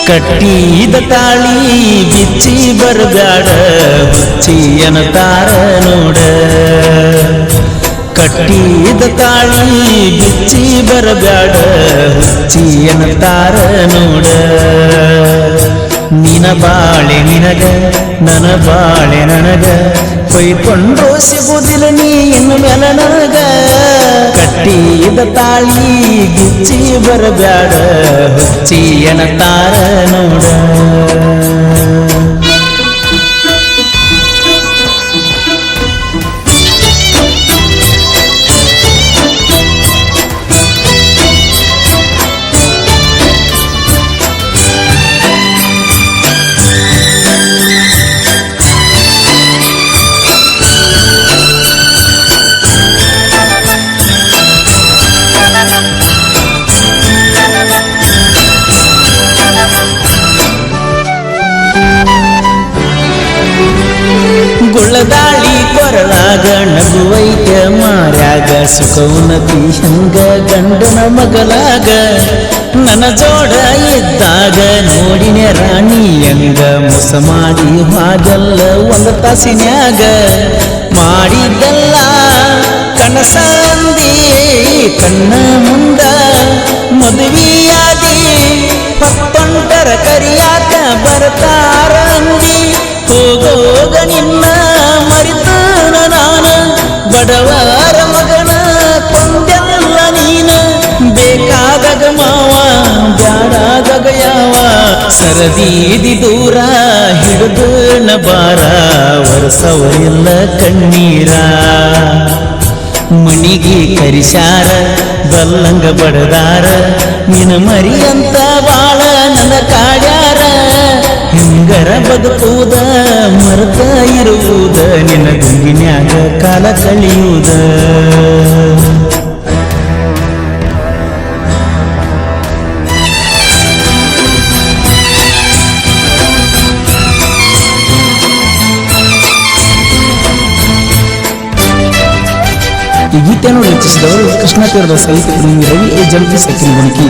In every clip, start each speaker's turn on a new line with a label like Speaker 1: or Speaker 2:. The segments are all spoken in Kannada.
Speaker 1: ಕಟ್ಟಿದ ತಾಳಿ ಬಿಚ್ಚಿ ಬರಬ್ಯಾಡ ಹುಚ್ಚಿ ಅನ್ನತಾರ ನೋಡ ಕಟ್ಟಿದ ತಾಳಿ ಬಿಚ್ಚಿ ಬರಬ್ಯಾಡ ಹುಚ್ಚಿ ಅನ್ನತಾರ ನೋಡ ನಿನ ಬಾಳೆ ನಿನಗ ನನ್ನ ಬಾಳೆ ನನಗ ಕೊಯ್ಕೊಂಡ್ರು ಸಿಗುದಿಲ್ಲ ನೀ ಇನ್ನು ಮೇಲೆ ನನಗ ಕಟ್ಟಿದ ತಾಳಿ ಬಿಚ್ಚಿ ಬರಬ್ಯಾಡ ಹುಚ್ಚಿ ಅನ್ನತಾರ ನೋಡ ಗುಳ್ಳದಾಳಿ ಕೊರಳಾಗ ನಗುವೈಕ ಮಾರ್ಯಾಗ ಸುಖವನತಿ ಹಂಗ ಗಂಡನ ಮಗಲಾಗ ನನ್ನ ಜೋಡ ಇದ್ದಾಗ ನೋಡಿನ ರಾಣಿಯಂಗ ಮೋಸ ಮಾಡಿ ಹಾಗಲ್ಲ ಒಂದು ತಾಸಿನ್ಯಾಗ ಮಾಡಿದ್ದಲ್ಲ ಕನಸಂದಿ ಕಣ್ಣ ಮುಂದ ಮದುವೆಯಾದಿ ಹೊತ್ತೊಂಟರ ಕರಿಯಾಕ ಬರ್ತಾರ ಅಂದಿ ಹೋಗೋಗ ನಿನ್ನ ಮರಿತಾನ ನಾನ ಬಡವರ ಮಗನ ಕೊಂದೆಲ್ಲ ನೀನ ಬೇಕಾದಾಗ ಮಾವ ಬ್ಯಾಡಾದಾಗ ಯಾವ ಸರದೀದಿ ದೂರ ಹಿಡಿದು ಬಾರ ವರ್ಷವರೆಲ್ಲ ಕಣ್ಣೀರ ಮಣಿಗೆ ಕರಿಸಾರ ಬಲ್ಲಂಗ ಬಡದಾರ ನಿನ ಮರಿಯಂತ ಬಾಳ ನನ್ನ ಕಾಡ್ಯಾರ ಹಿಂಗರ ಬದುಕುವುದ ಮರೆತ ಇರುವುದ ನಿನ್ನ ಗುಂಗಿನ್ಯಾಗ ಕಾಲ ಕಳೆಯುವುದ ಈ ಗೀತೆಯನ್ನು ರಚಿಸಿದವರು ಕೃಷ್ಣ ತೀರದ ಸಾಹಿತ್ಯ ಪ್ರೇಮಿ ರವಿ ಎ ಜಲ್ದಿ ಸಚಿನ್ ಬಣಕಿ.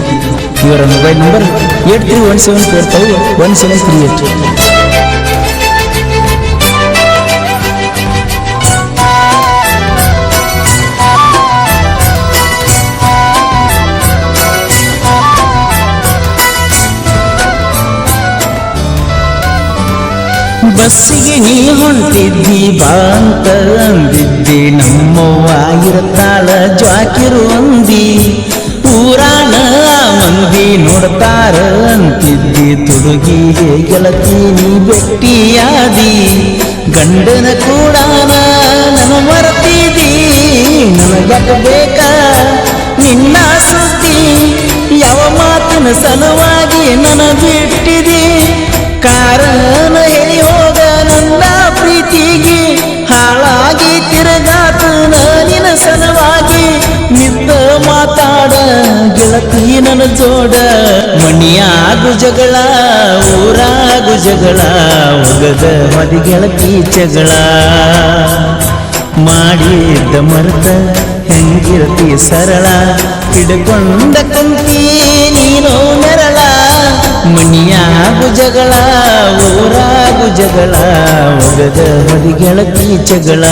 Speaker 1: ಇವರ ಮೊಬೈಲ್ ನಂಬರ್ 8317451738. ಬಸ್ಸಿಗೆ ನೀ ಹೊಂಟಿದ್ದಿ ಬಾ ಅಂತ ಅಂದಿದ್ದಿ ನಮ್ಮವ್ವ ಇರ್ತಾಳ ಜ್ವಾಕಿರು ಅಂದಿ ಊರಾನ ಮಂದಿ ನೋಡ್ತಾರ ಅಂತಿದ್ದಿ ತುಡುಗಿಗೆ ಗೆಳತಿ ನೀ ಭೆಟ್ಟಿಯಾದಿ ಗಂಡನ ಕೂಡ ನನ್ನ ಮರೆತಿದ್ದಿ ನನಗಟ ಬೇಕ ನಿನ್ನ ಸುದ್ದಿ ಯಾವ ಮಾತಿನ ಸಲುವಾಗಿ ನನ್ನ ಬಿಟ್ಟಿದಿ ಕಾರಣ ಹೇಳಿ ಹೋಗ ನನ್ನ ಪ್ರೀತಿಗೆ ಹಾಳಾಗಿ ತಿರುಗಾತ ನಿನ್ನ ಸಲವಾಗಿ ನಿಂತ ಮಾತಾಡ ಗೆಳತಿ ನನ್ನ ಜೋಡ ಮಣಿಯಾಗು ಜಗಳ ಊರಾಗು ಜಗಳ ಒಗದ ಮದಿ ಗೆಳತಿ ಜಗಳ ಮಾಡಿದ್ದ ಮರ್ತ ಹೆಂಗಿರತಿ ಸರಳ ಹಿಡ್ಕೊಂಡ ಕುಂತಿ ನೀನು ನೆರಳ ಮಣಿಯಾಗು ಜಗಳ ಊರಾಗು ಜಗಳ ಒಗದ ಮದಿ ಗೆಳತಿ ಜಗಳ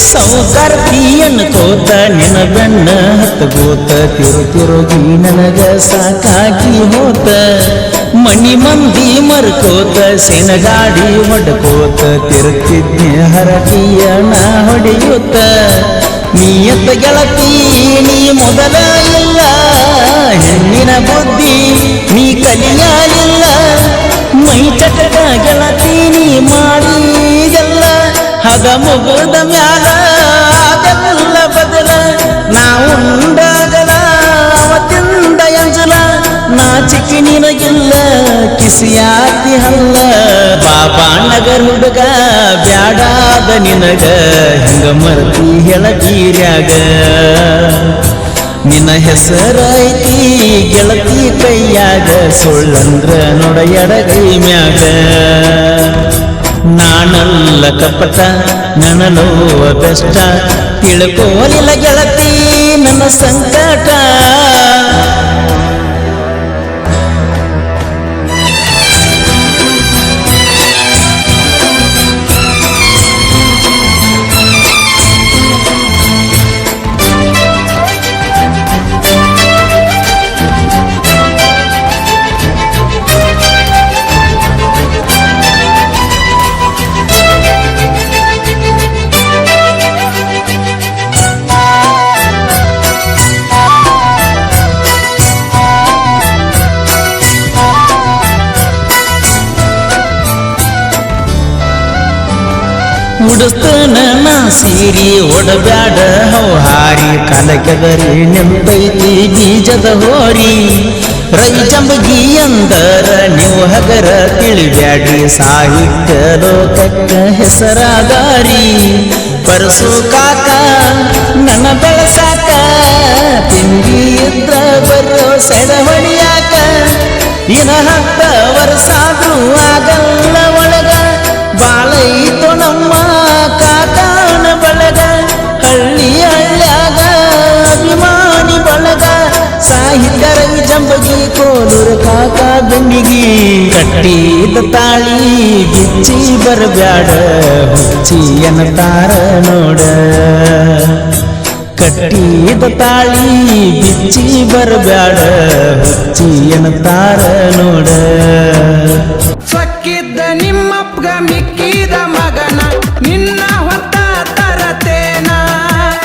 Speaker 1: ಸೌಕರ್ತಿ ಅನ್ಕೋತ ನಿನ ಬೆಣ್ಣ ಹತ್ತಗೋತ ತಿರುಗಿ ನನಗ ಸಾಕಾಗಿ ಹೋತ ಮಣಿ ಮಂದಿ ಮರ್ಕೋತ ಸೆನಗಾಡಿ ಹೊಡ್ಕೋತ ತಿರುತ್ತಿದ್ದೆ ಹರಟಿಯ ನಾ ಹೊಡೆಯುತ್ತ ನೀಯತ್ತ ಗೆಳತಿ ನೀ ಮೊದಲ ಇಲ್ಲ ಹೆಣ್ಣಿನ ಬುದ್ಧಿ ನೀ ಕಲಿಯಲಿಲ್ಲ ಮೈ ಚಟಕ ಗೆಳತಿ ನೀ ಮಾಡಿದೆಲ್ಲ ಹದ ಮುಗುದ ಮ್ಯಾಲ ಆಗಲ್ಲ ಬದಲ ನಾವು ಉಂಡಾಗಲ ಅವತ್ತಿಂದ ಬಿಸಿಯಾತಿ ಹಲ್ಲ ಬಾಬಾ ನಗರ ಹುಡುಗ ಬ್ಯಾಡಾದ ನಿನಗ ಹಿಂಗ ಮರ್ತಿ ಹೇಳತೀರ್ಯಾಗ ನಿನ್ನ ಹೆಸರ ಐತಿ ಗೆಳತಿ ಕೈಯಾಗ ಸುಳ್ಳಂದ್ರ ನೋಡ ಎಡಗೈ ಮ್ಯಾಗ ನಾನಲ್ಲ ಕಪಟ ನನ್ನ ನೋವ ಕಷ್ಟ ತಿಳ್ಕೋಲಿಲ್ಲ ಗೆಳತಿ ನನ್ನ ಸಂಕಟ ಉಡಿಸ್ತನ ನಾ ಸೀರಿ ಒಡಬ್ಯಾಡ ಹೌಹಾರಿ ಕಲಕೆದರಿ ನಿಂತೈತಿ ಬೀಜದ ಹೋರಿ ರವಿ ಜಂಬಗಿ ಅಂದರ ನೀವು ಹಗರ ತಿಳಿಬ್ಯಾಡ್ರಿ ಸಾಹಿತ್ಯ ಲೋಕಕ್ಕ ಹೆಸರಾದಾರಿ ಪರಸು ಕಾಕ ನನ್ನ ಬೆಳಸಾಕ ತಿಂಡಿ ಇದ್ರ ಬರೋ ಸೆಡವಣಿಯಾಕ ಇನ 10 ವರ್ಷಾದ್ರೂ ಆಗಲ್ಲ ಒಳಗ ಬಾಳೈತು ನಮ್ಮ ಕಾಕಾನ ಬಳಗ ಹಳ್ಳಿ ಹಳ್ಳ್ಯಾಗ ಅಭಿಮಾನಿ ಬಳಗ ಸಾಹಿತ್ಯ ರವಿ ಜಂಬಗಿ ಕೋಲೂರು ಕಾಕ ಬೆಂಗಿಗಿ ಕಟ್ಟಿದ ತಾಳಿ ಬಿಚ್ಚಿ ಬರಬ್ಯಾಡ ಹುಚ್ಚಿ ಅನ್ನತಾರ ನೋಡ ಕಟ್ಟಿದ ತಾಳಿ ಬಿಚ್ಚಿ ಬರಬ್ಯಾಡ ಹುಚ್ಚಿ ಅನ್ನತಾರ ನೋಡ
Speaker 2: ಸಕ್ಕಿದ್ದ ನಿಮ್ಮಪ್ಪಗ ಮಿಕ್ಕಿದ ಮಗನ ನಿನ್ನ ಹೊತ್ತ ತರತೆ